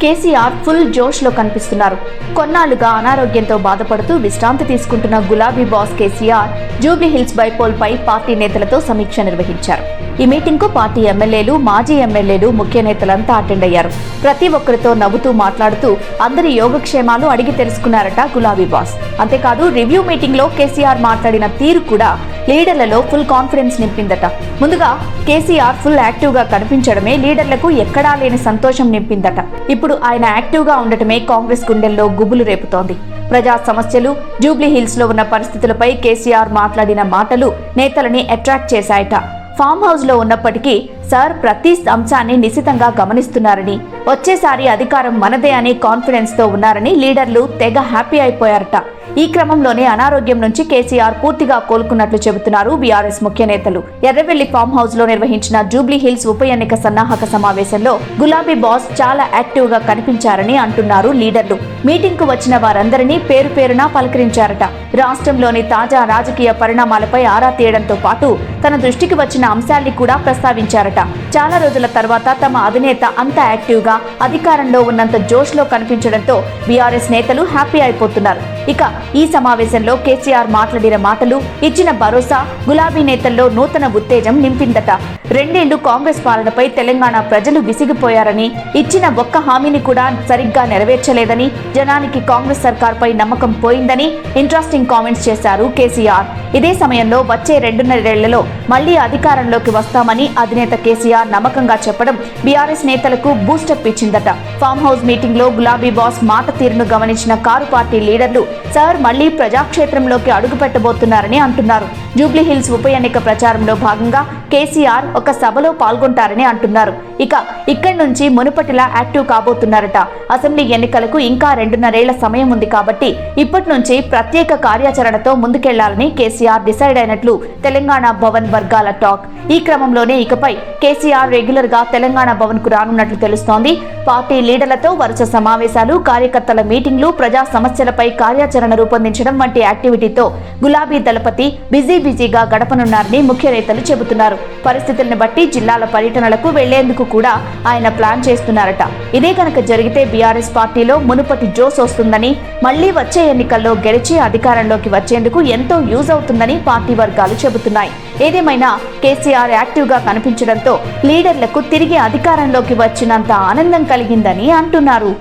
KCR full జోష్లో కనిపిస్తున్నారు. కొన్నాళ్లుగా అనారోగ్యంతో బాధపడుతూ విశ్రాంతి తీసుకుంటున్న గులాబీ బాస్ కేసీఆర్ జూబ్లీహిల్స్ బైపోల్ పై పార్టీ నేతలతో సమీక్ష నిర్వహించారు. ఈ మీటింగ్ కు పార్టీ ఎమ్మెల్యేలు, మాజీ ఎమ్మెల్యేలు, ముఖ్య నేతలంతా అటెండ్ అయ్యారు. ప్రతి ఒక్కరితో నవ్వుతూ మాట్లాడుతూ అందరి యోగక్షేమాలు అడిగి తెలుసుకున్నారట గులాబీ బాస్. అంతేకాదు రివ్యూ మీటింగ్ లో కేసీఆర్ మాట్లాడిన తీరు కూడా లీడర్లలో ఫుల్ కాన్ఫిడెన్స్ నింపిందట. ముందుగా కేసీఆర్ ఫుల్ యాక్టివ్ గా కనిపించడమే లీడర్లకు ఎక్కడా లేని సంతోషం నింపిందట. ఇప్పుడు ఆయన యాక్టివ్ గా ఉండటమే కాంగ్రెస్ గుండెల్లో గుబులు రేపుతోంది. ప్రజా సమస్యలు, జూబ్లీహిల్స్ లో ఉన్న పరిస్థితులపై కేసీఆర్ మాట్లాడిన మాటలు నేతలని అట్రాక్ట్ చేశాయట. ఫామ్ హౌస్ లో ఉన్నప్పటికీ సార్ ప్రతి అంశాన్ని నిశితంగా గమనిస్తున్నారని, వచ్చేసారి అధికారం మనదే అనే కాన్ఫిడెన్స్ తో ఉన్నారని లీడర్లు తెగ హ్యాపీ అయిపోయారట. ఈ క్రమంలోనే అనారోగ్యం నుంచి కేసీఆర్ పూర్తిగా కోలుకున్నట్లు చెబుతున్నారు బీఆర్ఎస్ ముఖ్య నేతలు. ఎర్రవెల్లి ఫామ్ హౌస్ లో నిర్వహించిన జూబ్లీహిల్స్ ఉప ఎన్నిక సన్నాహక సమావేశంలో గులాబీ బాస్ చాలా యాక్టివ్ గా కనిపించారని అంటున్నారు లీడర్లు. మీటింగ్ కు వచ్చిన వారందరినీ పేరు పేరునా పలకరించారట. రాష్ట్రంలోని తాజా రాజకీయ పరిణామాలపై ఆరా తీయడంతో పాటు తన దృష్టికి వచ్చిన అంశాల్ని కూడా ప్రస్తావించారట. చాలా రోజుల తర్వాత తమ అధినేత అంత యాక్టివ్ గా, అధికారంలో ఉన్నంత జోష్ లో కనిపించడంతో బీఆర్ఎస్ నేతలు హ్యాపీ అయిపోతున్నారు. ఇక ఈ సమావేశంలో కేసీఆర్ మాట్లాడిన మాటలు, ఇచ్చిన భరోసా గులాబీ నేతల్లో నూతన ఉత్తేజం నింపిందట. 2 ఏళ్లు కాంగ్రెస్ పాలనపై తెలంగాణ ప్రజలు విసిగిపోయారని, ఇచ్చిన ఒక్క హామీని కూడా సరిగ్గా నెరవేర్చలేదని, జనానికి కాంగ్రెస్ సర్కార్పై నమ్మకం పోయిందని ఇంట్రెస్టింగ్ కామెంట్స్ చేశారు కేసీఆర్. ఇదే సమయంలో వచ్చే 2.5 ఏళ్లలో మళ్లీ అధికారంలోకి వస్తామని అధినేత కేసీఆర్ నమ్మకంగా చెప్పడం బీఆర్ఎస్ నేతలకు బూస్టప్ ఇచ్చిందట. ఫామ్ హౌస్ మీటింగ్ లో గులాబీ బాస్ మాట తీరును గమనించిన కారు పార్టీ లీడర్లు సార్ మళ్లీ ప్రజాక్షేత్రంలోకి అడుగు పెట్టబోతున్నారని అంటున్నారు. జూబ్లీహిల్స్ ఉప ఎన్నిక ప్రచారంలో భాగంగా కేసీఆర్ ఒక సభలో పాల్గొంటారని అంటున్నారు. ఇక్కడి నుంచి మునుపటిలా యాక్టివ్ కాబోతున్నారట. అసెంబ్లీ ఎన్నికలకు ఇంకా 2.5 ఏళ్ల సమయం ఉంది కాబట్టి ఇప్పటి నుంచి ప్రత్యేక కార్యాచరణతో ముందుకెళ్లాలని కేసీఆర్ డిసైడ్ అయినట్లు తెలంగాణ భవన్ వర్గాల టాక్. ఈ క్రమంలోనే ఇకపై కేసీఆర్ రెగ్యులర్ గా తెలంగాణ భవన్ కు రానున్నట్లు తెలుస్తోంది. పార్టీ లీడర్లతో వరుస సమావేశాలు, కార్యకర్తల మీటింగ్లు, ప్రజా సమస్యలపై కార్యాచరణ రూపొందించడం వంటి యాక్టివిటీతో గులాబీ దళపతి బిజీగా గడపనున్నారని ముఖ్య నేతలు చెబుతున్నారు. పరిస్థితులను బట్టి జిల్లాల పర్యటనలకు వెళ్లేందుకు కూడా ఆయన ప్లాన్ చేస్తున్నారట. ఇదే కనుక జరిగితే బీఆర్ఎస్ పార్టీలో మునుపటి జోస్ వస్తుందని, మళ్లీ వచ్చే ఎన్నికల్లో గెలిచి అధికారంలోకి వచ్చేందుకు ఎంతో యూజ్ అవుతుందని పార్టీ వర్గాలు చెబుతున్నాయి. ఏదేమైనా కేసీఆర్ యాక్టివ్ గా కనిపించడంతో లీడర్లకు తిరిగి అధికారంలోకి వచ్చినంత ఆనందం కలిగిందని అంటున్నారు.